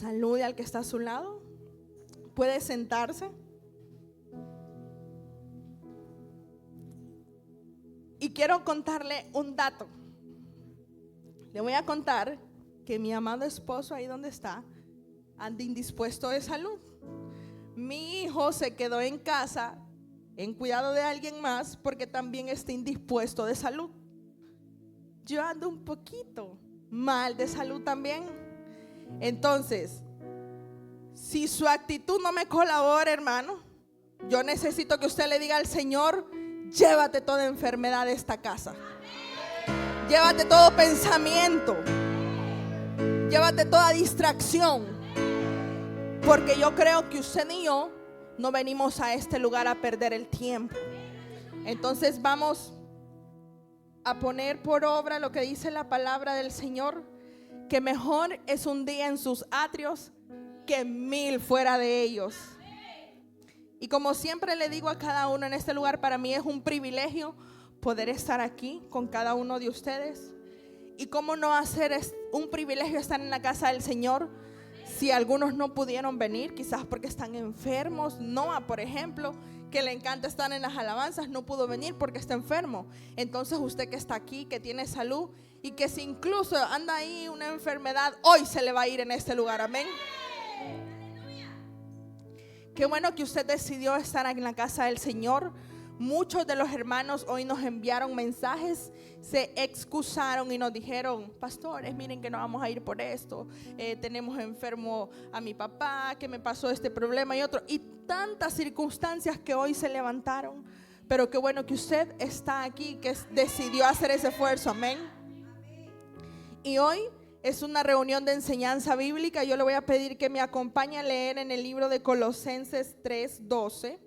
Salude al que está a su lado. Puede sentarse. Y quiero contarle un dato. Le voy a contar que mi amado esposo, ahí donde está, anda indispuesto de salud. Mi hijo se quedó en casa en cuidado de alguien más porque también está indispuesto de salud. Yo ando un poquito mal de salud también. Entonces, si su actitud no me colabora, hermano, yo necesito que usted le diga al Señor: llévate toda enfermedad de esta casa. Llévate todo pensamiento. Llévate toda distracción. Porque yo creo que usted y yo no venimos a este lugar a perder el tiempo. Entonces vamos a poner por obra lo que dice la palabra del Señor, que mejor es un día en sus atrios que 1000 fuera de ellos. Y como siempre le digo a cada uno en este lugar, para mí es un privilegio poder estar aquí con cada uno de ustedes. Y cómo no hacer es un privilegio estar en la casa del Señor si algunos no pudieron venir, quizás porque están enfermos. Noah, por ejemplo, que le encanta estar en las alabanzas, no pudo venir porque está enfermo. Entonces usted que está aquí, que tiene salud y que si incluso anda ahí una enfermedad, hoy se le va a ir en este lugar. Amén. Qué bueno que usted decidió estar en la casa del Señor. Muchos de los hermanos hoy nos enviaron mensajes, se excusaron y nos dijeron: pastores, miren que no vamos a ir por esto, tenemos enfermo a mi papá, que me pasó este problema y otro, y tantas circunstancias que hoy se levantaron. Pero qué bueno que usted está aquí, que decidió hacer ese esfuerzo. Amén. Y hoy es una reunión de enseñanza bíblica. Yo le voy a pedir que me acompañe a leer en el libro de Colosenses 3:12.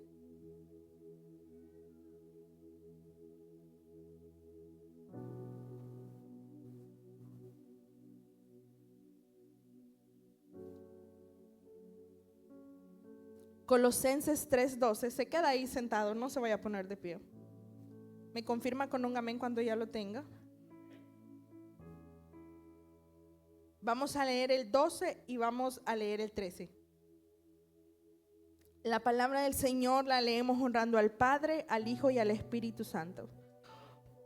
Colosenses 3:12. Se queda ahí sentado, no se vaya a poner de pie. Me confirma con un amén cuando ya lo tenga. Vamos a leer el 12 y vamos a leer el 13. La palabra del Señor la leemos honrando al Padre, al Hijo y al Espíritu Santo.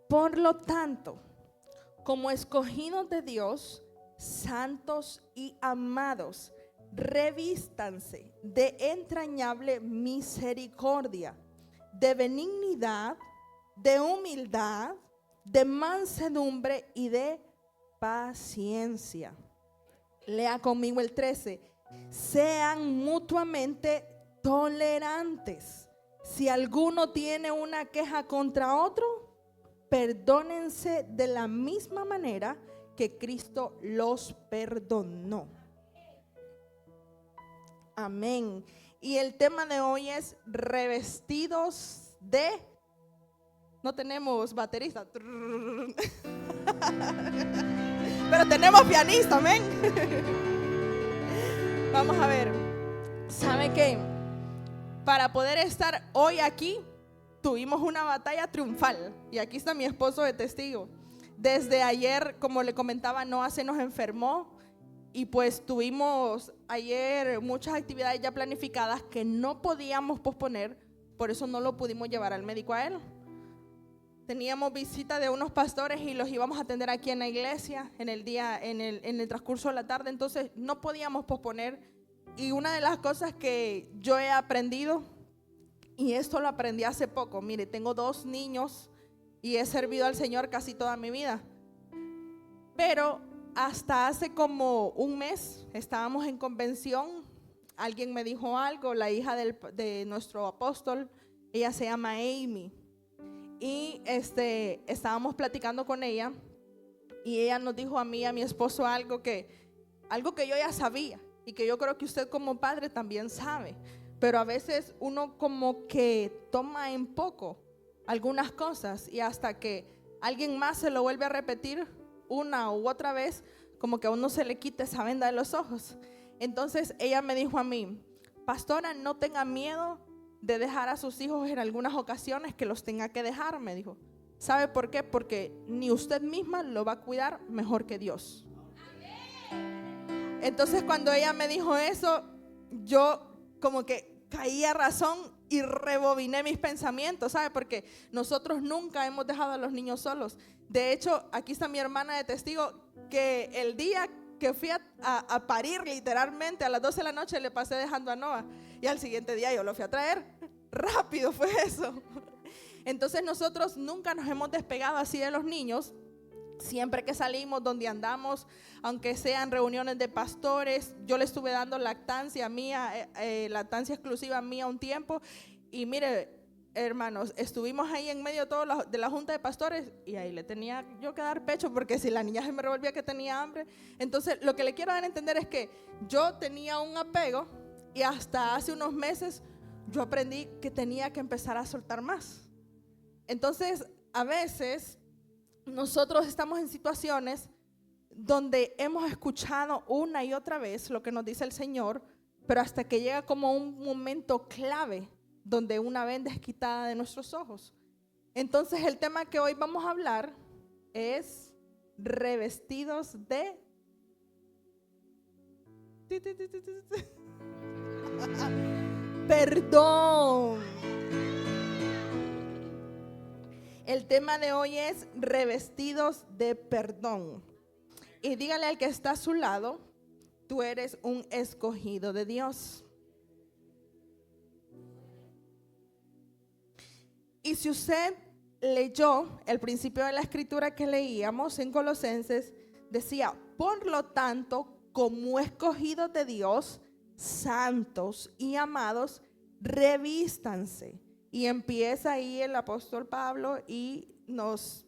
Por lo tanto, como escogidos de Dios, santos y amados, revístanse de entrañable misericordia, de benignidad, de humildad, de mansedumbre y de paciencia. Lea conmigo el 13. Sean mutuamente tolerantes. Si alguno tiene una queja contra otro, perdónense de la misma manera que Cristo los perdonó. Amén. Y el tema de hoy es revestidos de... No tenemos baterista, pero tenemos pianista. Amén. Vamos a ver. ¿Sabe qué? Para poder estar hoy aquí, tuvimos una batalla triunfal. Y aquí está mi esposo de testigo. Desde ayer, como le comentaba, Noah se nos enfermó. Y pues tuvimos ayer muchas actividades ya planificadas que no podíamos posponer. Por eso no lo pudimos llevar al médico a él. Teníamos visita de unos pastores y los íbamos a atender aquí en la iglesia en el transcurso de la tarde. Entonces no podíamos posponer. Y una de las cosas que yo he aprendido, y esto lo aprendí hace poco, mire, tengo 2 niños y he servido al Señor casi toda mi vida. Pero hasta hace como un mes estábamos en convención. Alguien me dijo algo, la hija de nuestro apóstol, ella se llama Amy. Y estábamos platicando con ella y ella nos dijo a mí y a mi esposo algo que yo ya sabía y que yo creo que usted como padre también sabe, pero a veces uno como que toma en poco algunas cosas y hasta que alguien más se lo vuelve a repetir una u otra vez, como que a uno se le quita esa venda de los ojos. Entonces ella me dijo a mí: pastora, no tenga miedo de dejar a sus hijos en algunas ocasiones que los tenga que dejar, me dijo. ¿Sabe por qué? Porque ni usted misma lo va a cuidar mejor que Dios. Entonces cuando ella me dijo eso, yo como que caí a razón y rebobiné mis pensamientos, ¿sabe? Porque nosotros nunca hemos dejado a los niños solos. De hecho, aquí está mi hermana de testigo, que el día que fui a parir, literalmente a las 12 de la noche le pasé dejando a Noah, y al siguiente día yo lo fui a traer. Rápido fue eso. Entonces nosotros nunca nos hemos despegado así de los niños. Siempre que salimos, donde andamos, aunque sean reuniones de pastores, yo le estuve dando lactancia mía, lactancia exclusiva mía un tiempo. Y mire, hermanos, estuvimos ahí en medio de la junta de pastores, y ahí le tenía yo que dar pecho, porque si la niña se me revolvía que tenía hambre. Entonces lo que le quiero dar a entender es que yo tenía un apego, y hasta hace unos meses yo aprendí que tenía que empezar a soltar más. Entonces a veces nosotros estamos en situaciones donde hemos escuchado una y otra vez lo que nos dice el Señor, pero hasta que llega como un momento clave donde una venda es quitada de nuestros ojos. Entonces el tema que hoy vamos a hablar es revestidos de perdón. El tema de hoy es revestidos de perdón. Y dígale al que está a su lado, tú eres un escogido de Dios. Y si usted leyó el principio de la escritura que leíamos en Colosenses, decía: por lo tanto, como escogidos de Dios, santos y amados, revístanse. Y empieza ahí el apóstol Pablo y nos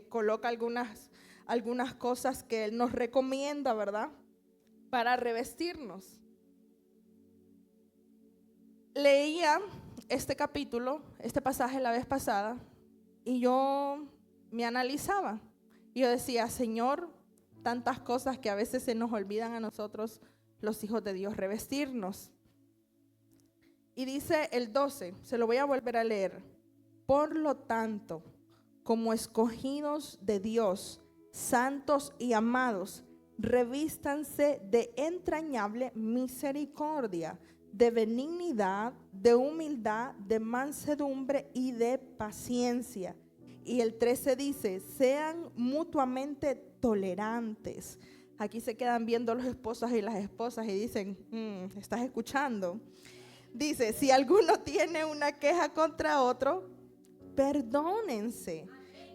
coloca algunas cosas que él nos recomienda, ¿verdad?, para revestirnos. Leía este capítulo, este pasaje la vez pasada, y yo me analizaba. Y yo decía: Señor, tantas cosas que a veces se nos olvidan a nosotros, los hijos de Dios, revestirnos. Y dice el 12, se lo voy a volver a leer: por lo tanto, como escogidos de Dios, santos y amados, revístanse de entrañable misericordia, de benignidad, de humildad, de mansedumbre y de paciencia. Y el 13 dice: sean mutuamente tolerantes. Aquí se quedan viendo los esposos y las esposas y dicen: ¿estás escuchando? Dice: si alguno tiene una queja contra otro, perdónense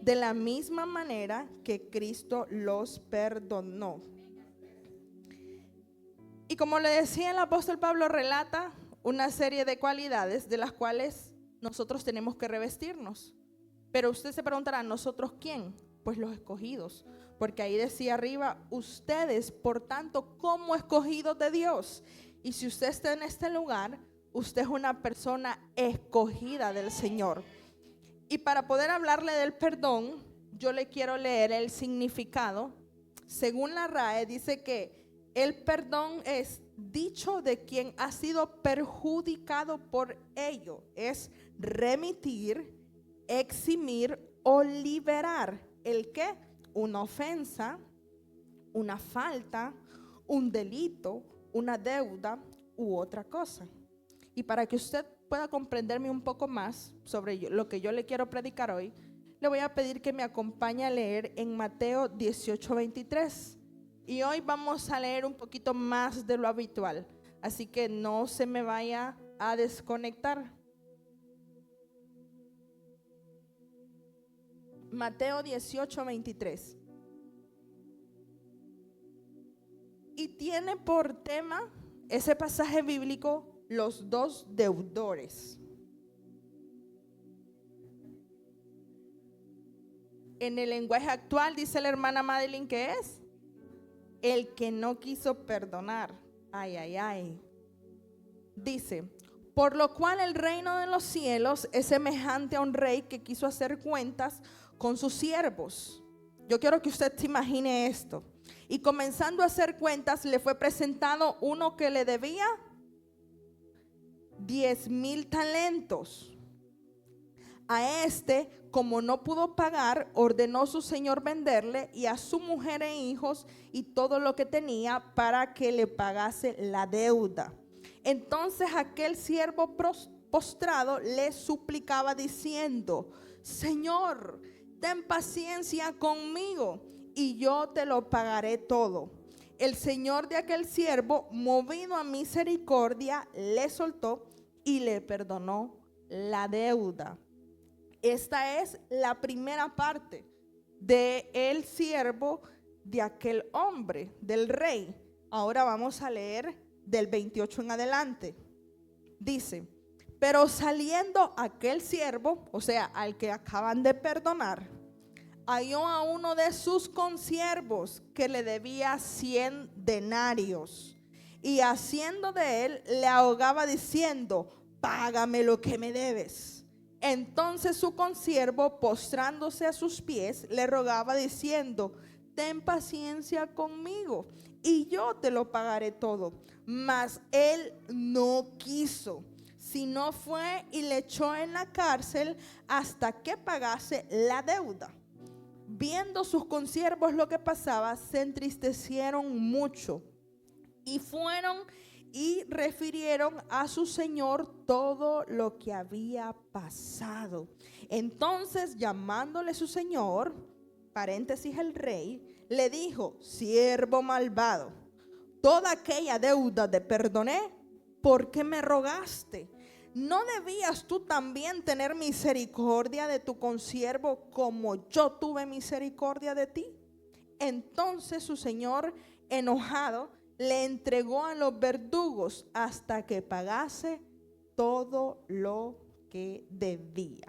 de la misma manera que Cristo los perdonó. Y como le decía, el apóstol Pablo relata una serie de cualidades de las cuales nosotros tenemos que revestirnos. Pero usted se preguntará: ¿nosotros quién? Pues los escogidos. Porque ahí decía arriba: ustedes, por tanto, como escogidos de Dios. Y si usted está en este lugar, usted es una persona escogida del Señor. Y para poder hablarle del perdón, yo le quiero leer el significado. Según la RAE, dice que el perdón es dicho de quien ha sido perjudicado por ello. Es remitir, eximir o liberar. ¿El qué? Una ofensa, una falta, un delito, una deuda u otra cosa. Y para que usted pueda comprenderme un poco más sobre lo que yo le quiero predicar hoy, le voy a pedir que me acompañe a leer en Mateo 18:23. Y hoy vamos a leer un poquito más de lo habitual, así que no se me vaya a desconectar. Mateo 18:23. Y tiene por tema ese pasaje bíblico los dos deudores. En el lenguaje actual dice la hermana Madeline que es el que no quiso perdonar. Ay, ay, ay. Dice: por lo cual el reino de los cielos es semejante a un rey que quiso hacer cuentas con sus siervos. Yo quiero que usted se imagine esto. Y comenzando a hacer cuentas, le fue presentado uno que le debía 10,000 talentos. A este, como no pudo pagar, ordenó su señor venderle y a su mujer e hijos y todo lo que tenía para que le pagase la deuda. Entonces aquel siervo postrado le suplicaba diciendo: Señor, ten paciencia conmigo y yo te lo pagaré todo. El señor de aquel siervo, movido a misericordia, le soltó y le perdonó la deuda. Esta es la primera parte de el siervo de aquel hombre, del rey. Ahora vamos a leer del 28 en adelante. Dice: pero saliendo aquel siervo, o sea, al que acaban de perdonar, halló a uno de sus consiervos que le debía 100 denarios. Y haciendo de él, le ahogaba diciendo: págame lo que me debes. Entonces su consiervo, postrándose a sus pies, le rogaba diciendo: ten paciencia conmigo y yo te lo pagaré todo. Mas él no quiso, sino fue y le echó en la cárcel hasta que pagase la deuda. Viendo sus consiervos lo que pasaba, se entristecieron mucho y fueron y refirieron a su señor todo lo que había pasado. Entonces, llamándole su señor, paréntesis el rey, le dijo: siervo malvado, toda aquella deuda te perdoné, ¿por qué me rogaste? ¿No debías tú también tener misericordia de tu consiervo como yo tuve misericordia de ti? Entonces su señor, enojado, le entregó a los verdugos hasta que pagase todo lo que debía.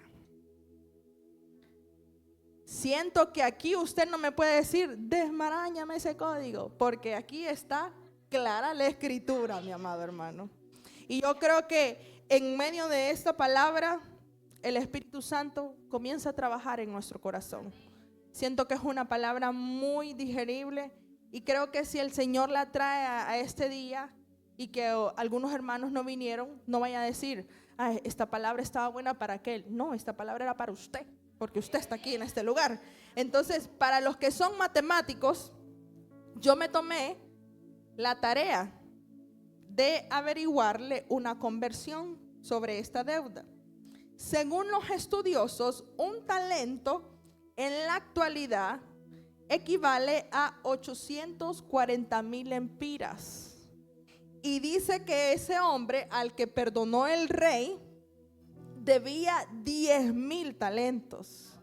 Siento que aquí usted no me puede decir: desmarañame ese código, porque aquí está clara la escritura, mi amado hermano. Y yo creo que en medio de esta palabra, el Espíritu Santo comienza a trabajar en nuestro corazón. Siento que es una palabra muy digerible. Y creo que si el Señor la trae a este día y que algunos hermanos no vinieron, no vaya a decir: ay, esta palabra estaba buena para aquel. No, esta palabra era para usted, porque usted está aquí en este lugar. Entonces, para los que son matemáticos, yo me tomé la tarea de averiguarle una conversión sobre esta deuda. Según los estudiosos, un talento en la actualidad equivale a 840,000 lempiras. Y dice que ese hombre al que perdonó el rey debía 10,000 talentos.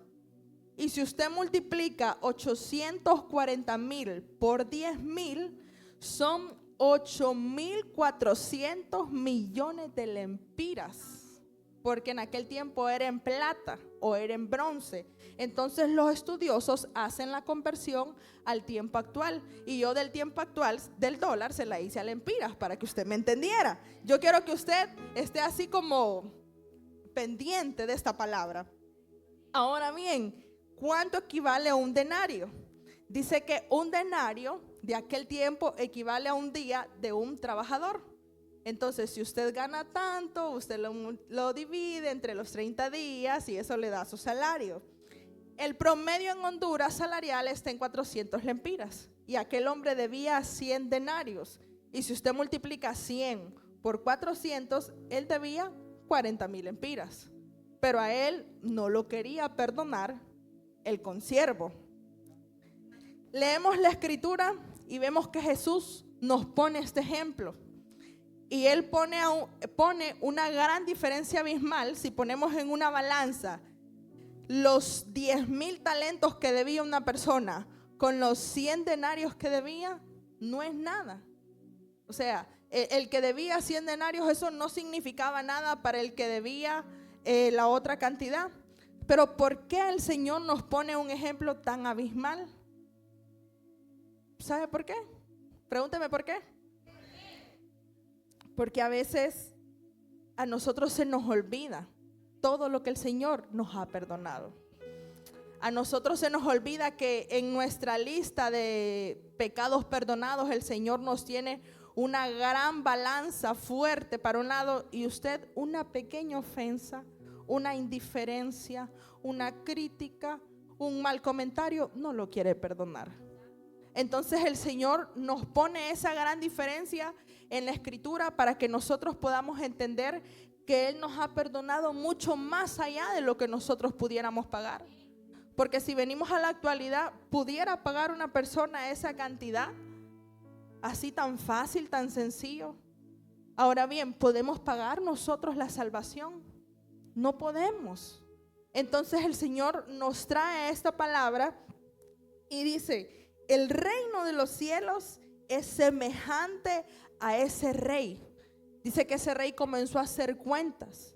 Y si usted multiplica 840,000 por 10,000, son 8,400 millones de lempiras. Porque en aquel tiempo era en plata o era en bronce. Entonces los estudiosos hacen la conversión al tiempo actual. Y yo del tiempo actual, del dólar, se la hice a lempiras para que usted me entendiera. Yo quiero que usted esté así como pendiente de esta palabra. Ahora bien, ¿cuánto equivale a un denario? Dice que un denario de aquel tiempo equivale a un día de un trabajador. Entonces, si usted gana tanto, usted lo divide entre los 30 días y eso le da su salario. El promedio en Honduras salarial está en 400 lempiras y aquel hombre debía 100 denarios. Y si usted multiplica 100 por 400, él debía 40,000 lempiras. Pero a él no lo quería perdonar el consiervo. Leemos la escritura y vemos que Jesús nos pone este ejemplo. Y él pone una gran diferencia abismal. Si ponemos en una balanza los 10,000 talentos que debía una persona con los 100 denarios que debía, no es nada. O sea, el que debía 100 denarios, eso no significaba nada para el que debía la otra cantidad. Pero ¿por qué el Señor nos pone un ejemplo tan abismal? ¿Sabe por qué? Pregúnteme por qué. Porque a veces a nosotros se nos olvida todo lo que el Señor nos ha perdonado. A nosotros se nos olvida que en nuestra lista de pecados perdonados el Señor nos tiene una gran balanza fuerte para un lado y usted una pequeña ofensa, una indiferencia, una crítica, un mal comentario, no lo quiere perdonar. Entonces el Señor nos pone esa gran diferencia en la Escritura para que nosotros podamos entender que Él nos ha perdonado mucho más allá de lo que nosotros pudiéramos pagar. Porque si venimos a la actualidad, ¿pudiera pagar una persona esa cantidad? Así tan fácil, tan sencillo. Ahora bien, ¿podemos pagar nosotros la salvación? No podemos. Entonces el Señor nos trae esta palabra y dice: el reino de los cielos es semejante a ese rey. Dice que ese rey comenzó a hacer cuentas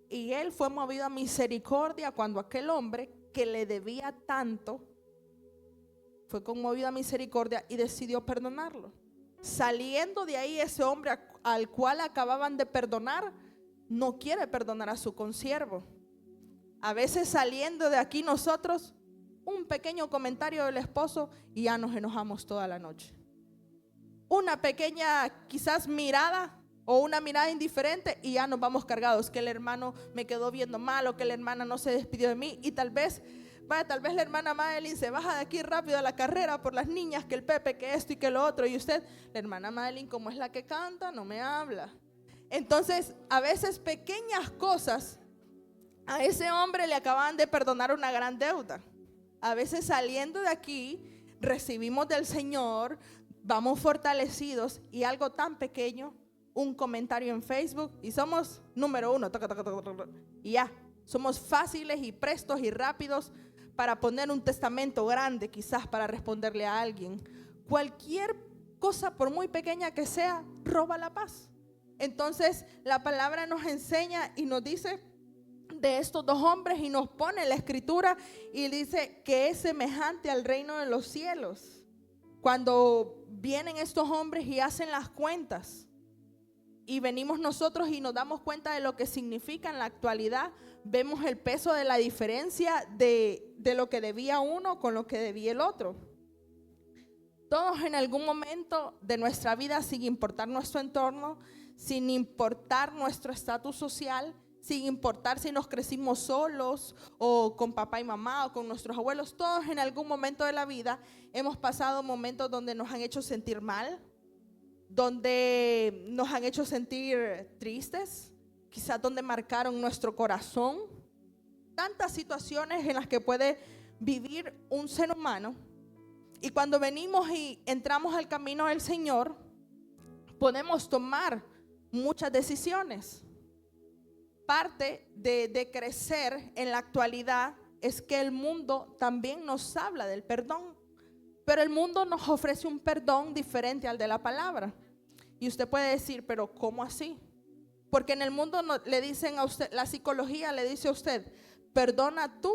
y él fue movido a misericordia cuando aquel hombre que le debía tanto fue conmovido a misericordia y decidió perdonarlo. Saliendo de ahí, ese hombre al cual acababan de perdonar no quiere perdonar a su consiervo. A veces saliendo de aquí nosotros, un pequeño comentario del esposo y ya nos enojamos toda la noche. Una pequeña quizás mirada o una mirada indiferente y ya nos vamos cargados, que el hermano me quedó viendo mal o que la hermana no se despidió de mí, y tal vez la hermana Madeline se baja de aquí rápido a la carrera por las niñas, que el Pepe, que esto y que lo otro, y usted, la hermana Madeline, como es la que canta, no me habla. Entonces a veces pequeñas cosas, a ese hombre le acaban de perdonar una gran deuda. A veces saliendo de aquí recibimos del Señor, vamos fortalecidos, y algo tan pequeño, un comentario en Facebook y somos número uno, y ya, somos fáciles y prestos y rápidos para poner un testamento grande, quizás para responderle a alguien. Cualquier cosa, por muy pequeña que sea, roba la paz. Entonces la palabra nos enseña y nos dice de estos dos hombres y nos pone la Escritura y dice que es semejante al reino de los cielos. Cuando vienen estos hombres y hacen las cuentas y venimos nosotros y nos damos cuenta de lo que significa en la actualidad, vemos el peso de la diferencia de lo que debía uno con lo que debía el otro. Todos en algún momento de nuestra vida, sin importar nuestro entorno, sin importar nuestro estatus social, sin importar si nos crecimos solos o con papá y mamá o con nuestros abuelos, todos en algún momento de la vida hemos pasado momentos donde nos han hecho sentir mal, donde nos han hecho sentir tristes, quizás donde marcaron nuestro corazón. Tantas situaciones en las que puede vivir un ser humano. Y cuando venimos y entramos al camino del Señor, podemos tomar muchas decisiones. Parte de crecer en la actualidad es que el mundo también nos habla del perdón, pero el mundo nos ofrece un perdón diferente al de la palabra. Y usted puede decir, pero ¿cómo así? Porque en el mundo le dicen a usted, la psicología le dice a usted, perdona tú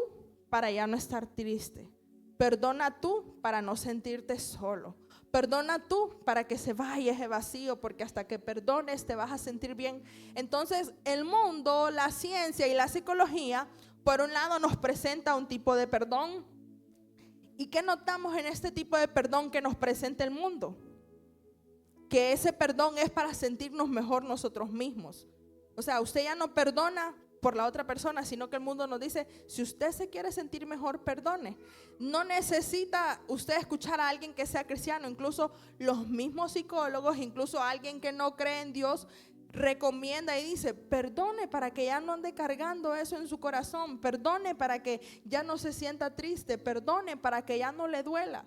para ya no estar triste, perdona tú para no sentirte solo, perdona tú para que se vaya ese vacío, porque hasta que perdones te vas a sentir bien. Entonces el mundo, la ciencia y la psicología, por un lado nos presenta un tipo de perdón. ¿Y qué notamos en este tipo de perdón que nos presenta el mundo? Que ese perdón es para sentirnos mejor nosotros mismos. O sea, usted ya no perdona por la otra persona, sino que el mundo nos dice, si usted se quiere sentir mejor, perdone. No necesita usted escuchar a alguien que sea cristiano. Incluso los mismos psicólogos, incluso alguien que no cree en Dios, recomienda y dice, perdone para que ya no ande cargando eso en su corazón, perdone para que ya no se sienta triste, perdone para que ya no le duela.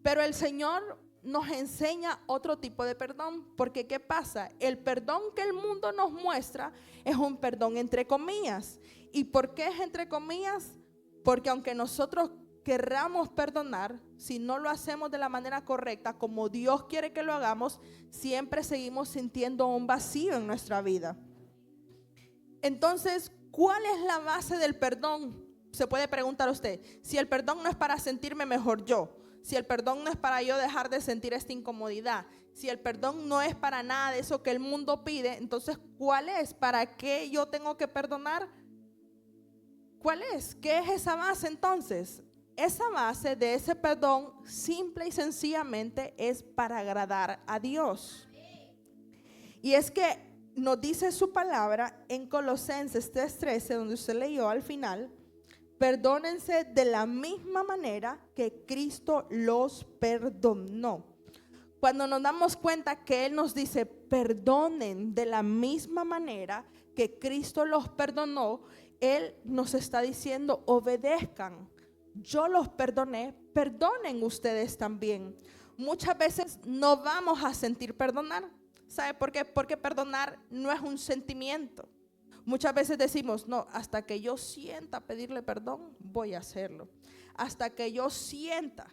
Pero el Señor nos enseña otro tipo de perdón, porque ¿qué pasa? El perdón que el mundo nos muestra es un perdón entre comillas. ¿Y por qué es entre comillas? Porque aunque nosotros querramos perdonar, si no lo hacemos de la manera correcta, como Dios quiere que lo hagamos, siempre seguimos sintiendo un vacío en nuestra vida. Entonces, ¿cuál es la base del perdón? Se puede preguntar usted, si el perdón no es para sentirme mejor yo, si el perdón no es para yo dejar de sentir esta incomodidad, si el perdón no es para nada de eso que el mundo pide, entonces ¿cuál es? ¿Para qué yo tengo que perdonar? ¿Cuál es? ¿Qué es esa base entonces? Esa base de ese perdón simple y sencillamente es para agradar a Dios. Y es que nos dice su palabra en Colosenses 3:13, donde usted leyó al final: perdónense de la misma manera que Cristo los perdonó. Cuando nos damos cuenta que Él nos dice perdonen de la misma manera que Cristo los perdonó, Él nos está diciendo obedezcan. Yo los perdoné, perdonen ustedes también. Muchas veces no vamos a sentir perdonar. ¿Sabe por qué? Porque perdonar no es un sentimiento. Muchas veces decimos, no, hasta que yo sienta pedirle perdón, voy a hacerlo. Hasta que yo sienta.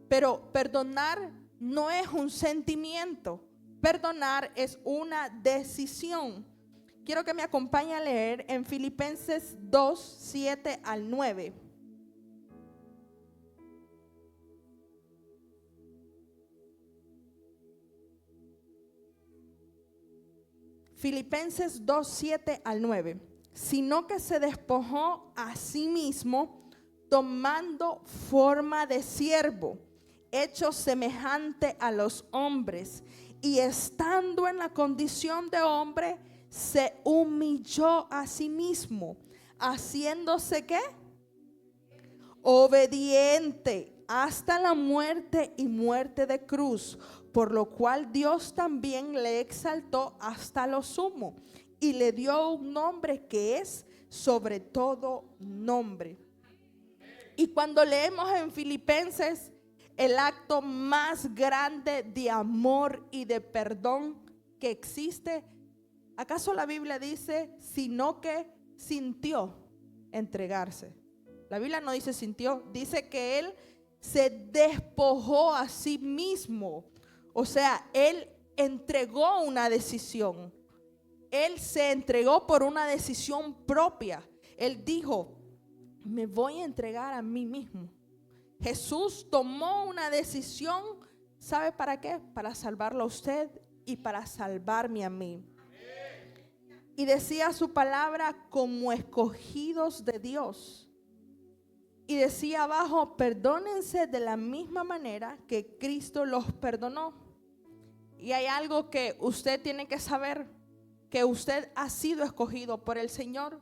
Pero perdonar no es un sentimiento. Perdonar es una decisión. Quiero que me acompañe a leer en Filipenses 2:7-9. Filipenses 2:7-9. Sino que se despojó a sí mismo, tomando forma de siervo, hecho semejante a los hombres, y estando en la condición de hombre, se humilló a sí mismo, haciéndose ¿qué? Obediente hasta la muerte y muerte de cruz, por lo cual Dios también le exaltó hasta lo sumo y le dio un nombre que es sobre todo nombre. Y cuando leemos en Filipenses el acto más grande de amor y de perdón que existe, ¿acaso la Biblia dice sino que sintió entregarse? La Biblia no dice sintió, dice que Él se despojó a sí mismo. O sea, Él entregó una decisión. Él se entregó por una decisión propia. Él dijo, me voy a entregar a mí mismo. Jesús tomó una decisión, ¿sabe para qué? Para salvarlo a usted y para salvarme a mí. Y decía su palabra como escogidos de Dios. Y decía abajo, perdónense de la misma manera que Cristo los perdonó. Y hay algo que usted tiene que saber, que usted ha sido escogido por el Señor.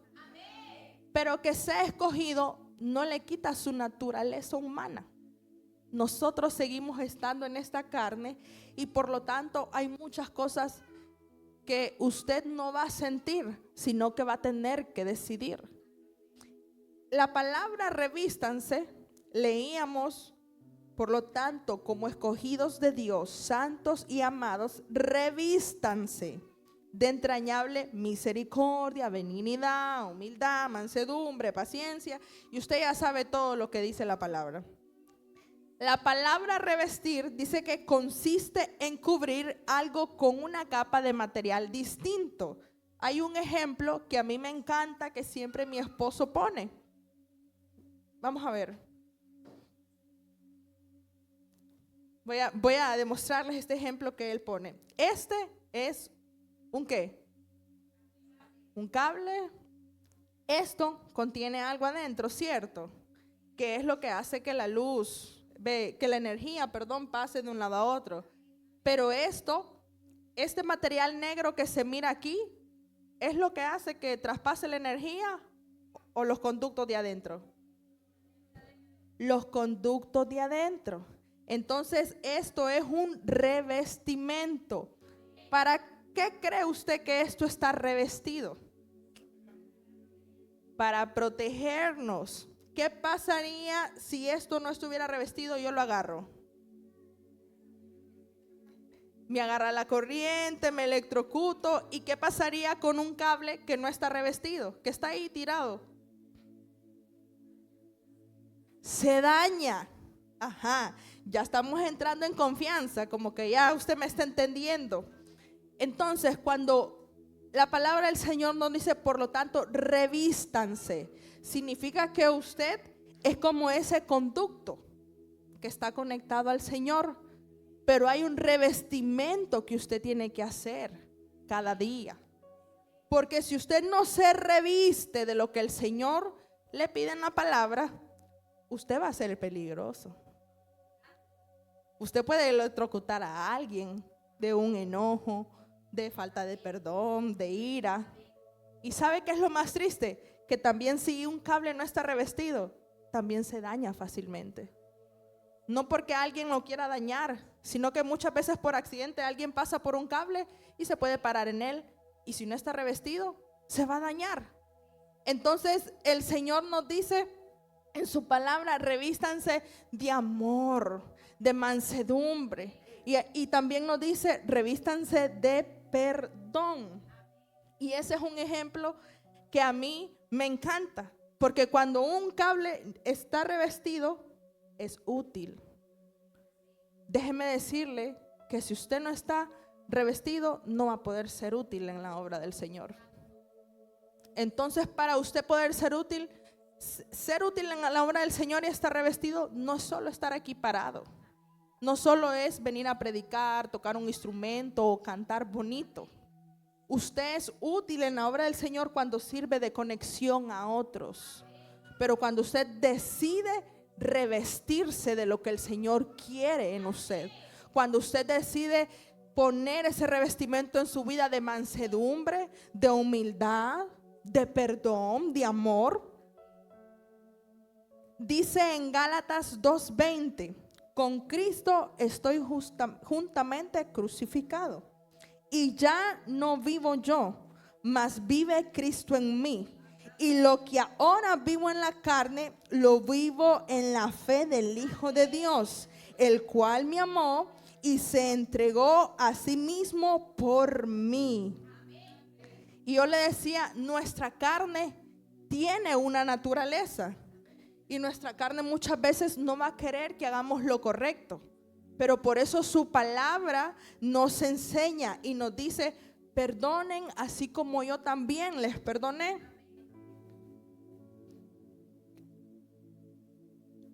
Pero que sea escogido no le quita su naturaleza humana. Nosotros seguimos estando en esta carne y por lo tanto hay muchas cosas que usted no va a sentir, sino que va a tener que decidir. La palabra revístanse, leíamos, por lo tanto, como escogidos de Dios, santos y amados, revístanse de entrañable misericordia, benignidad, humildad, mansedumbre, paciencia. Y usted ya sabe todo lo que dice la palabra. La palabra revestir dice que consiste en cubrir algo con una capa de material distinto. Hay un ejemplo que a mí me encanta que siempre mi esposo pone. Vamos a ver. Voy a demostrarles este ejemplo que él pone. Este es ¿un qué? Un cable. Esto contiene algo adentro, ¿cierto? Que es lo que hace que la luz, que la energía, pase de un lado a otro. Pero este material negro que se mira aquí, es lo que hace que traspase la energía o los conductos de adentro. Los conductos de adentro. Entonces, esto es un revestimiento. ¿Para qué cree usted que esto está revestido? Para protegernos. ¿Qué pasaría si esto no estuviera revestido? Yo lo agarro. Me agarra la corriente, me electrocuto. ¿Y qué pasaría con un cable que no está revestido? Que está ahí tirado. Se daña. Ajá, ya estamos entrando en confianza, como que ya usted me está entendiendo. Entonces, cuando la palabra del Señor nos dice, por lo tanto, revístanse, significa que usted es como ese conducto que está conectado al Señor, pero hay un revestimiento que usted tiene que hacer cada día. Porque si usted no se reviste de lo que el Señor le pide en la palabra, usted va a ser peligroso. Usted puede electrocutar a alguien de un enojo, de falta de perdón, de ira. ¿Y sabe qué es lo más triste? Que también si un cable no está revestido, también se daña fácilmente. No porque alguien lo quiera dañar, sino que muchas veces por accidente alguien pasa por un cable y se puede parar en él. Y si no está revestido, se va a dañar. Entonces el Señor nos dice en su palabra: revístanse de amor, de mansedumbre. Y también nos dice: revístanse de perdón. Y ese es un ejemplo que a mí me encanta, porque cuando un cable está revestido, es útil. Déjeme decirle que si usted no está revestido, no va a poder ser útil en la obra del Señor. Entonces, para usted poder ser útil en la obra del Señor y estar revestido, no es solo estar aquí parado, no solo es venir a predicar, tocar un instrumento o cantar bonito. Usted es útil en la obra del Señor cuando sirve de conexión a otros. Pero cuando usted decide revestirse de lo que el Señor quiere en usted, cuando usted decide poner ese revestimiento en su vida de mansedumbre, de humildad, de perdón, de amor. Dice en Gálatas 2:20: con Cristo estoy juntamente crucificado. Y ya no vivo yo, mas vive Cristo en mí. Y lo que ahora vivo en la carne, lo vivo en la fe del Hijo de Dios, el cual me amó y se entregó a sí mismo por mí. Y yo le decía, nuestra carne tiene una naturaleza. Y nuestra carne muchas veces no va a querer que hagamos lo correcto. Pero por eso su palabra nos enseña y nos dice: perdonen así como yo también les perdoné.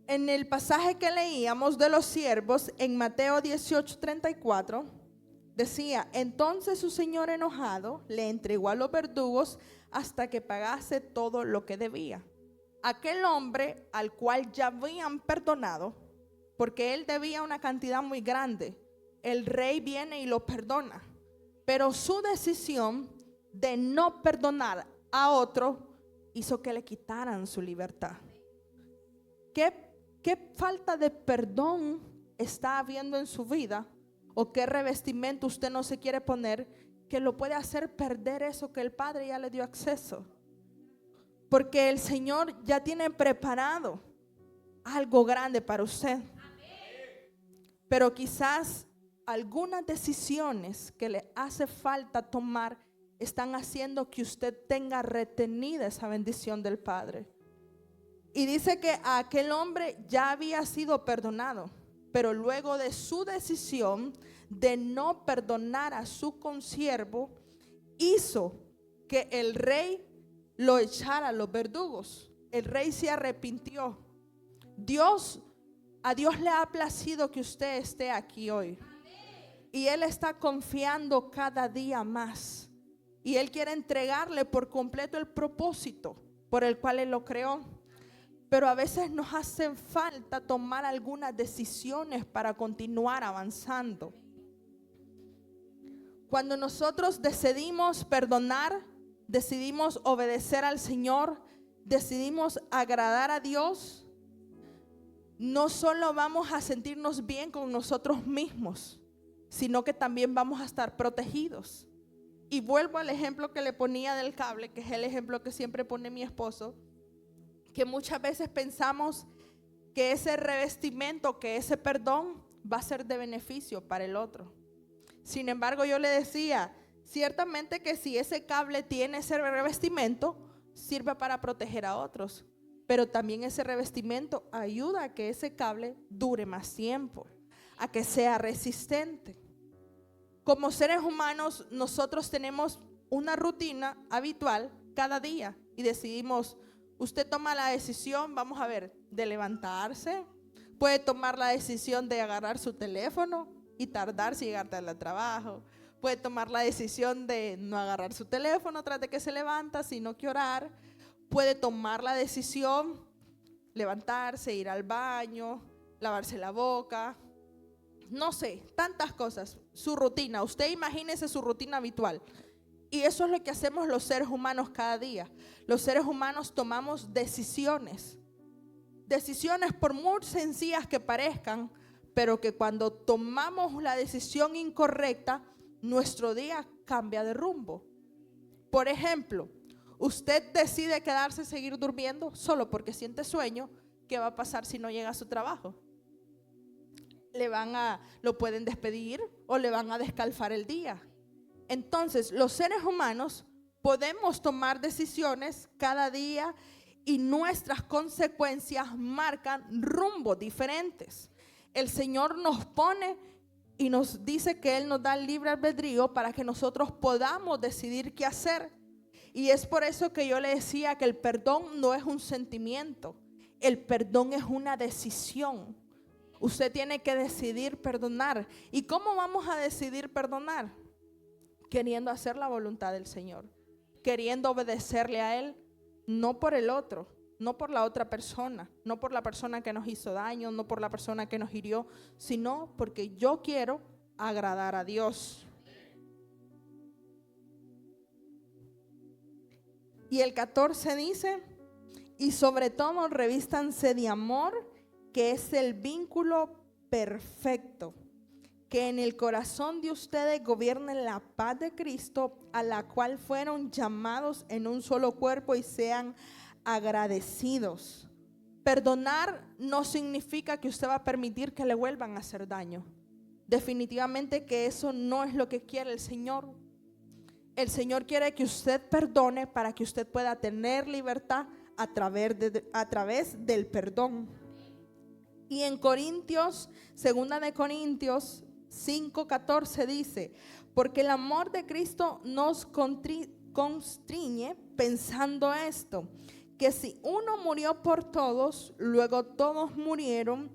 En el pasaje que leíamos de los siervos en Mateo 18:34 decía: entonces su señor enojado le entregó a los verdugos hasta que pagase todo lo que debía. Aquel hombre al cual ya habían perdonado, porque él debía una cantidad muy grande, el rey viene y lo perdona. Pero su decisión de no perdonar a otro hizo que le quitaran su libertad. ¿Qué falta de perdón está habiendo en su vida? ¿O qué revestimiento usted no se quiere poner que lo puede hacer perder eso que el Padre ya le dio acceso? Porque el Señor ya tiene preparado algo grande para usted. Pero quizás algunas decisiones que le hace falta tomar están haciendo que usted tenga retenida esa bendición del Padre. Y dice que a aquel hombre ya había sido perdonado, pero luego de su decisión de no perdonar a su consiervo, hizo que el rey lo echara a los verdugos. El rey se arrepintió. A Dios le ha placido que usted esté aquí hoy. Y Él está confiando cada día más. Y Él quiere entregarle por completo el propósito por el cual Él lo creó. Pero a veces nos hacen falta tomar algunas decisiones para continuar avanzando. Cuando nosotros decidimos perdonar, decidimos obedecer al Señor, decidimos agradar a Dios, no solo vamos a sentirnos bien con nosotros mismos, sino que también vamos a estar protegidos. Y vuelvo al ejemplo que le ponía del cable, que es el ejemplo que siempre pone mi esposo, que muchas veces pensamos que ese revestimiento, que ese perdón va a ser de beneficio para el otro. Sin embargo, yo le decía, ciertamente que si ese cable tiene ese revestimiento, sirve para proteger a otros. Pero también ese revestimiento ayuda a que ese cable dure más tiempo, a que sea resistente. Como seres humanos, nosotros tenemos una rutina habitual cada día y decidimos, usted toma la decisión, vamos a ver, de levantarse, puede tomar la decisión de agarrar su teléfono y tardarse en llegar tarde al trabajo, puede tomar la decisión de no agarrar su teléfono tras de que se levanta, sino que orar. Puede tomar la decisión, levantarse, ir al baño, lavarse la boca, no sé, tantas cosas, su rutina. Usted imagínese su rutina habitual. Y eso es lo que hacemos los seres humanos cada día. Los seres humanos tomamos decisiones. Decisiones por muy sencillas que parezcan, pero que cuando tomamos la decisión incorrecta, nuestro día cambia de rumbo. Por ejemplo, usted decide quedarse y seguir durmiendo solo porque siente sueño. ¿Qué va a pasar si no llega a su trabajo? Lo pueden despedir o le van a descalfar el día. Entonces, los seres humanos podemos tomar decisiones cada día y nuestras consecuencias marcan rumbos diferentes. El Señor nos pone y nos dice que Él nos da el libre albedrío para que nosotros podamos decidir qué hacer. Y es por eso que yo le decía que el perdón no es un sentimiento, el perdón es una decisión. Usted tiene que decidir perdonar. ¿Y cómo vamos a decidir perdonar? Queriendo hacer la voluntad del Señor, queriendo obedecerle a Él, no por el otro, no por la otra persona, no por la persona que nos hizo daño, no por la persona que nos hirió, sino porque yo quiero agradar a Dios. Y el 14 dice, y sobre todo revístanse de amor, que es el vínculo perfecto, que en el corazón de ustedes gobierne la paz de Cristo, a la cual fueron llamados en un solo cuerpo, y sean agradecidos. Perdonar no significa que usted va a permitir que le vuelvan a hacer daño. Definitivamente que eso no es lo que quiere el Señor. El Señor quiere que usted perdone para que usted pueda tener libertad a través del perdón. Y en Corintios, 2 de Corintios 5:14 dice, porque el amor de Cristo nos constriñe pensando esto, que si uno murió por todos, luego todos murieron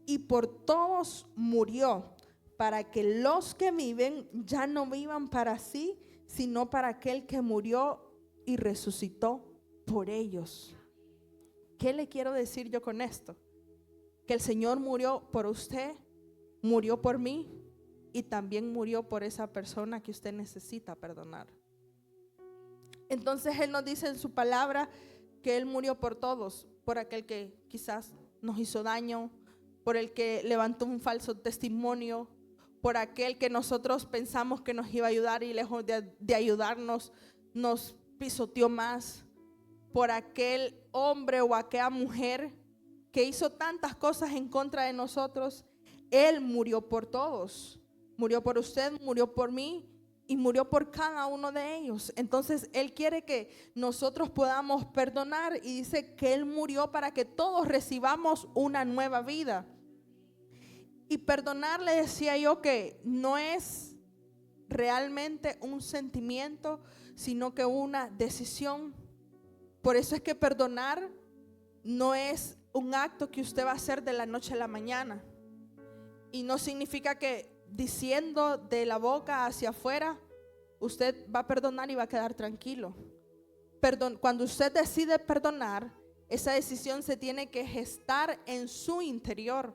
y por todos murió, para que los que viven ya no vivan para sí, sino para aquel que murió y resucitó por ellos. ¿Qué le quiero decir yo con esto? Que el Señor murió por usted, murió por mí y también murió por esa persona que usted necesita perdonar. Entonces Él nos dice en su palabra que Él murió por todos, por aquel que quizás nos hizo daño, por el que levantó un falso testimonio, por aquel que nosotros pensamos que nos iba a ayudar y lejos de ayudarnos nos pisoteó más, por aquel hombre o aquella mujer que hizo tantas cosas en contra de nosotros. Él murió por todos, murió por usted, murió por mí y murió por cada uno de ellos. Entonces Él quiere que nosotros podamos perdonar y dice que Él murió para que todos recibamos una nueva vida. Y perdonar, le decía yo, que no es realmente un sentimiento, sino que una decisión. Por eso es que perdonar no es un acto que usted va a hacer de la noche a la mañana. Y no significa que diciendo de la boca hacia afuera, usted va a perdonar y va a quedar tranquilo. Cuando usted decide perdonar, esa decisión se tiene que gestar en su interior.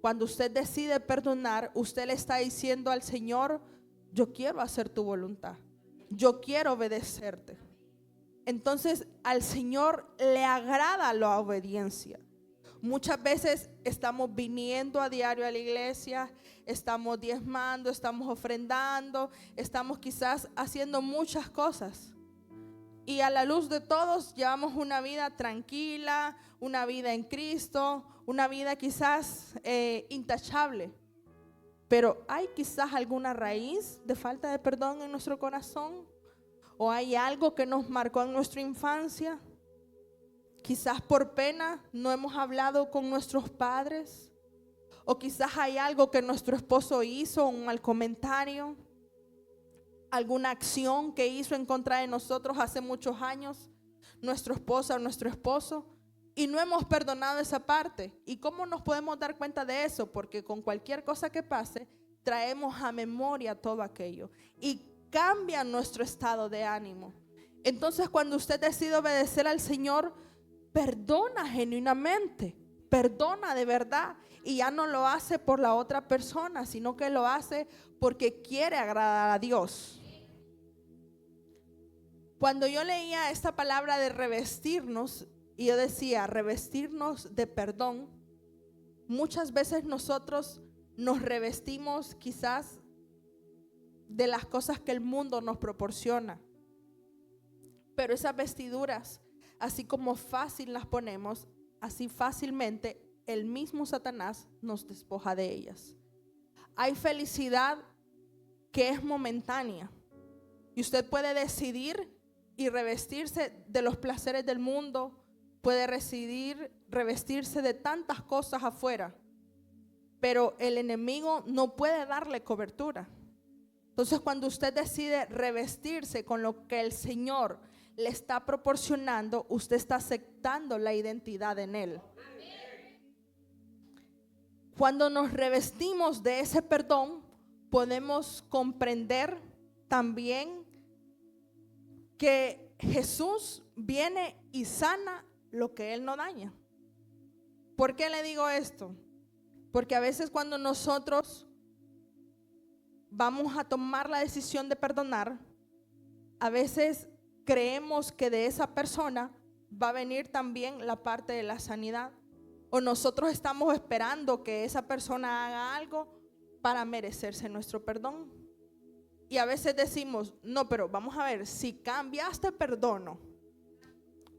Cuando usted decide perdonar, usted le está diciendo al Señor, yo quiero hacer tu voluntad, yo quiero obedecerte. Entonces al Señor le agrada la obediencia. Muchas veces estamos viniendo a diario a la iglesia, estamos diezmando, estamos ofrendando, estamos quizás haciendo muchas cosas. Y a la luz de todos llevamos una vida tranquila, una vida en Cristo, una vida quizás intachable. Pero ¿hay quizás alguna raíz de falta de perdón en nuestro corazón? ¿O hay algo que nos marcó en nuestra infancia? Quizás por pena no hemos hablado con nuestros padres. O quizás hay algo que nuestro esposo hizo, un mal comentario, alguna acción que hizo en contra de nosotros hace muchos años, nuestra esposa o nuestro esposo, y no hemos perdonado esa parte. ¿Y cómo nos podemos dar cuenta de eso? Porque con cualquier cosa que pase, traemos a memoria todo aquello y cambia nuestro estado de ánimo. Entonces, cuando usted decide obedecer al Señor, perdona genuinamente, perdona de verdad y ya no lo hace por la otra persona, sino que lo hace porque quiere agradar a Dios. Cuando yo leía esta palabra de revestirnos y yo decía revestirnos de perdón, muchas veces nosotros nos revestimos quizás de las cosas que el mundo nos proporciona. Pero esas vestiduras, así como fácil las ponemos, así fácilmente el mismo Satanás nos despoja de ellas. Hay felicidad que es momentánea y usted puede decidir y revestirse de los placeres del mundo, puede decidir revestirse de tantas cosas afuera, pero el enemigo no puede darle cobertura. Entonces, cuando usted decide revestirse con lo que el Señor le está proporcionando, usted está aceptando la identidad en Él. Cuando nos revestimos de ese perdón, podemos comprender también que Jesús viene y sana lo que Él no daña. ¿Por qué le digo esto? Porque a veces cuando nosotros vamos a tomar la decisión de perdonar, a veces creemos que de esa persona va a venir también la parte de la sanidad, o nosotros estamos esperando que esa persona haga algo para merecerse nuestro perdón. Y a veces decimos, no, pero vamos a ver, si cambiaste, perdono,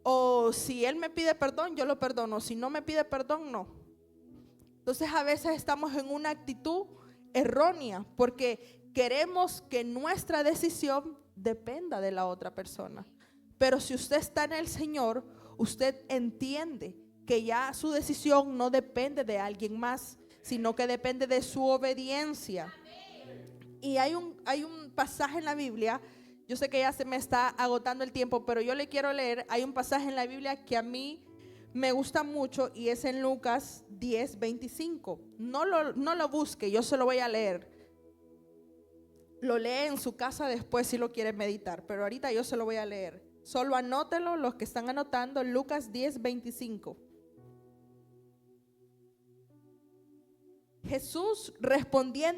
o si él me pide perdón, yo lo perdono, si no me pide perdón, no. Entonces a veces estamos en una actitud errónea porque queremos que nuestra decisión dependa de la otra persona. Pero si usted está en el Señor, usted entiende que ya su decisión no depende de alguien más, sino que depende de su obediencia. Y hay un pasaje en la Biblia, yo sé que ya se me está agotando el tiempo, pero yo le quiero leer. Hay un pasaje en la Biblia que a mí me gusta mucho y es en Lucas 10:25. No lo busque, yo se lo voy a leer. Lo lee en su casa después si lo quiere meditar, pero ahorita yo se lo voy a leer. Solo anótelo los que están anotando, Lucas 10:25. Jesús respondió,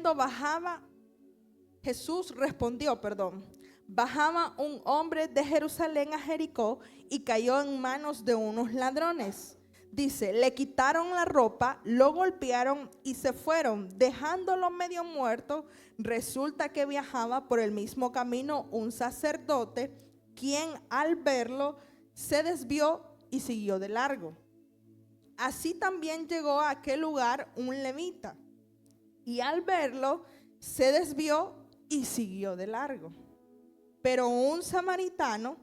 bajaba un hombre de Jerusalén a Jericó y cayó en manos de unos ladrones. Dice, le quitaron la ropa, lo golpearon y se fueron, dejándolo medio muerto. Resulta que viajaba por el mismo camino un sacerdote, quien al verlo se desvió y siguió de largo. Así también llegó a aquel lugar un levita, y al verlo se desvió y siguió de largo. Pero un samaritano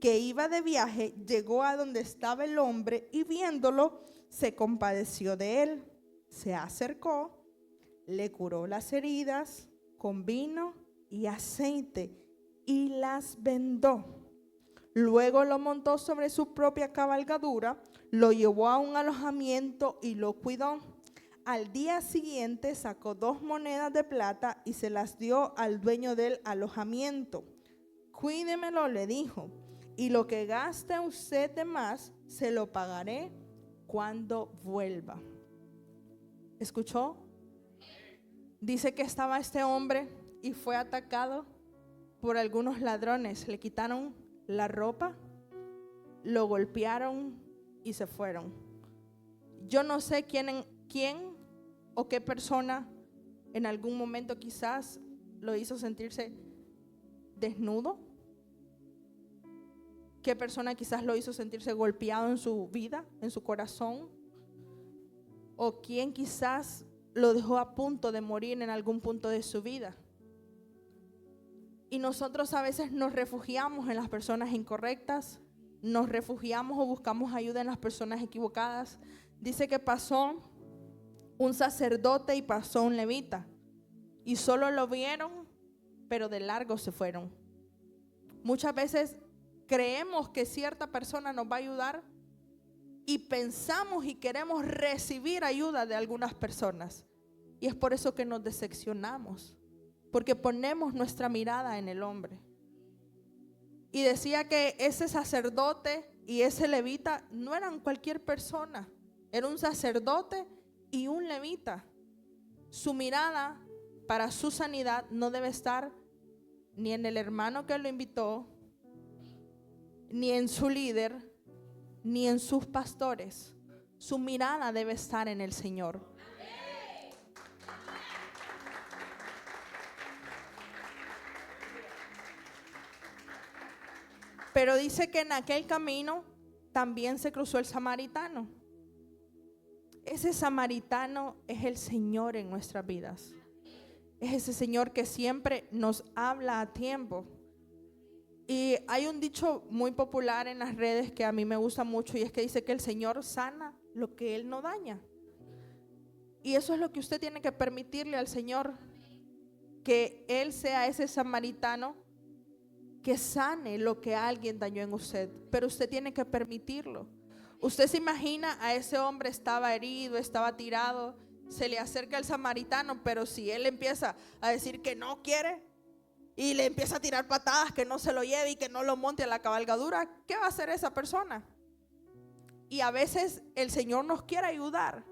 que iba de viaje llegó a donde estaba el hombre y viéndolo se compadeció de él. Se acercó, le curó las heridas con vino y aceite y las vendó. Luego lo montó sobre su propia cabalgadura, lo llevó a un alojamiento y lo cuidó. Al día siguiente sacó 2 monedas de plata y se las dio al dueño del alojamiento. Cuídemelo, le dijo, y lo que gaste usted de más, se lo pagaré cuando vuelva. ¿Escuchó? Dice que estaba este hombre y fue atacado por algunos ladrones. Le quitaron la ropa, lo golpearon y se fueron. Yo no sé quién o qué persona en algún momento quizás lo hizo sentirse desnudo. ¿Qué persona quizás lo hizo sentirse golpeado en su vida, en su corazón? ¿O quién quizás lo dejó a punto de morir en algún punto de su vida? Y nosotros a veces nos refugiamos en las personas incorrectas, nos refugiamos o buscamos ayuda en las personas equivocadas. Dice que pasó un sacerdote y pasó un levita, y solo lo vieron, pero de largo se fueron. Muchas veces creemos que cierta persona nos va a ayudar y pensamos y queremos recibir ayuda de algunas personas, y es por eso que nos decepcionamos, porque ponemos nuestra mirada en el hombre. Y decía que ese sacerdote y ese levita no eran cualquier persona, Era un sacerdote y un levita. Su mirada para su sanidad no debe estar ni en el hermano que lo invitó, ni en su líder, ni en sus pastores. Su mirada debe estar en el Señor. Pero dice que en aquel camino también se cruzó el samaritano. Ese samaritano es el Señor en nuestras vidas. Es ese Señor que siempre nos habla a tiempo. Y hay un dicho muy popular en las redes que a mí me gusta mucho, y es que dice que el Señor sana lo que Él no daña. Y eso es lo que usted tiene que permitirle al Señor, que Él sea ese samaritano que sane lo que alguien dañó en usted. Pero usted tiene que permitirlo. Usted se imagina, a ese hombre estaba herido, estaba tirado, se le acerca el samaritano, pero si él empieza a decir que no quiere y le empieza a tirar patadas, que no se lo lleve y que no lo monte a la cabalgadura, ¿qué va a hacer esa persona? Y a veces el Señor nos quiere ayudar,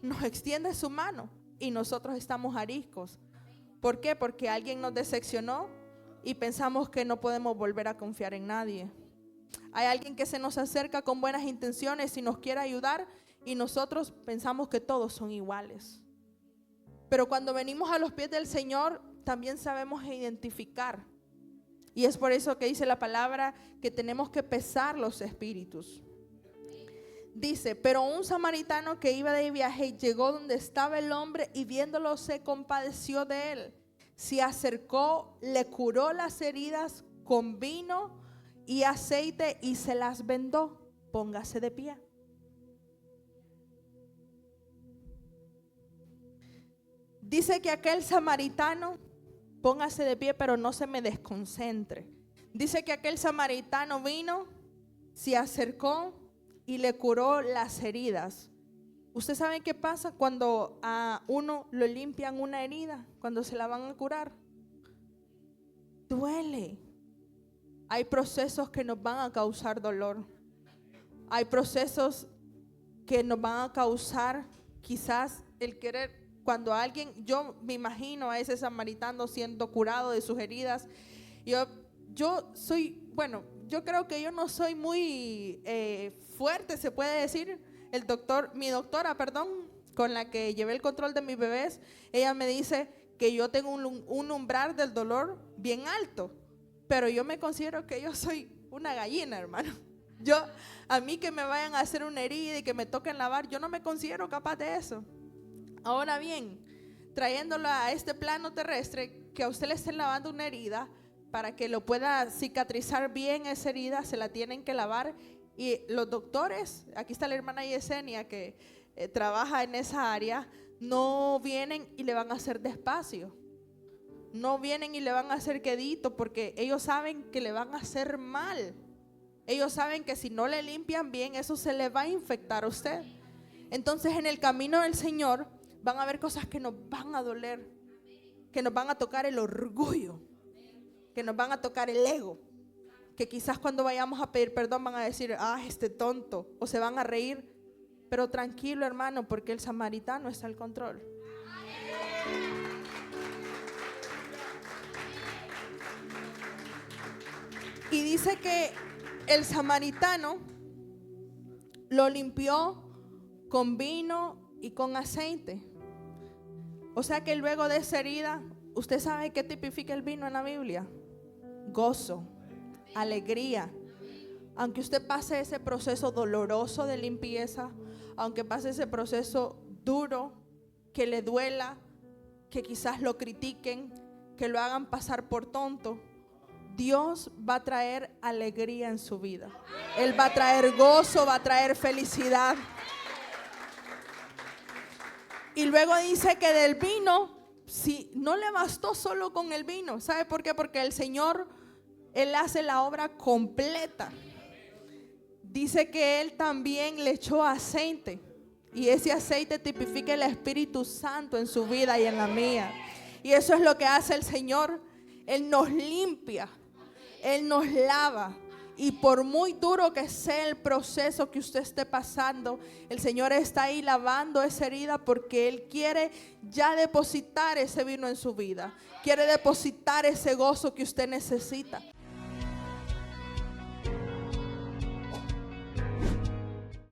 nos extiende su mano y nosotros estamos ariscos. ¿Por qué? Porque alguien nos decepcionó y pensamos que no podemos volver a confiar en nadie. Hay alguien que se nos acerca con buenas intenciones y nos quiere ayudar, y nosotros pensamos que todos son iguales. Pero cuando venimos a los pies del Señor, también sabemos identificar. Y es por eso que dice la palabra que tenemos que pesar los espíritus. Dice, pero un samaritano que iba de viaje llegó donde estaba el hombre, y viéndolo se compadeció de él. Se acercó, le curó las heridas con vino y aceite y se las vendó. Póngase de pie. Dice que aquel samaritano, póngase de pie, pero no se me desconcentre. Dice que aquel samaritano vino, se acercó y le curó las heridas. ¿Usted sabe qué pasa cuando a uno lo limpian una herida, cuando se la van a curar? Duele. Hay procesos que nos van a causar dolor. Hay procesos que nos van a causar quizás el querer. Cuando alguien, yo me imagino a ese samaritano siendo curado de sus heridas. Yo creo que yo no soy muy fuerte, se puede decir. Mi doctora, con la que llevé el control de mis bebés, ella me dice que yo tengo un umbral del dolor bien alto, pero yo me considero que yo soy una gallina, hermano. A mí que me vayan a hacer una herida y que me toquen lavar, yo no me considero capaz de eso. Ahora bien, trayéndolo a este plano terrestre, que a usted le estén lavando una herida, para que lo pueda cicatrizar bien esa herida, se la tienen que lavar. Y los doctores, aquí está la hermana Yesenia que trabaja en esa área, no vienen y le van a hacer despacio. No vienen y le van a hacer quedito, porque ellos saben que le van a hacer mal. Ellos saben que si no le limpian bien, eso se le va a infectar a usted. Entonces, en el camino del Señor van a haber cosas que nos van a doler, que nos van a tocar el orgullo, que nos van a tocar el ego, que quizás cuando vayamos a pedir perdón van a decir, este tonto, o se van a reír. Pero tranquilo, hermano, porque el samaritano está al control. Y dice que el samaritano lo limpió con vino y con aceite. O sea que luego de esa herida, ¿usted sabe qué tipifica el vino en la Biblia? Gozo, alegría. Aunque usted pase ese proceso doloroso de limpieza, aunque pase ese proceso duro, que le duela, que quizás lo critiquen, que lo hagan pasar por tonto, Dios va a traer alegría en su vida. Él va a traer gozo, va a traer felicidad. Y luego dice que del vino, si no le bastó solo con el vino. ¿Sabe por qué? Porque el Señor, Él hace la obra completa. Dice que Él también le echó aceite. Y ese aceite tipifica el Espíritu Santo en su vida y en la mía. Y eso es lo que hace el Señor. Él nos limpia, Él nos lava. Y por muy duro que sea el proceso que usted esté pasando, el Señor está ahí lavando esa herida porque Él quiere ya depositar ese vino en su vida. Quiere depositar ese gozo que usted necesita.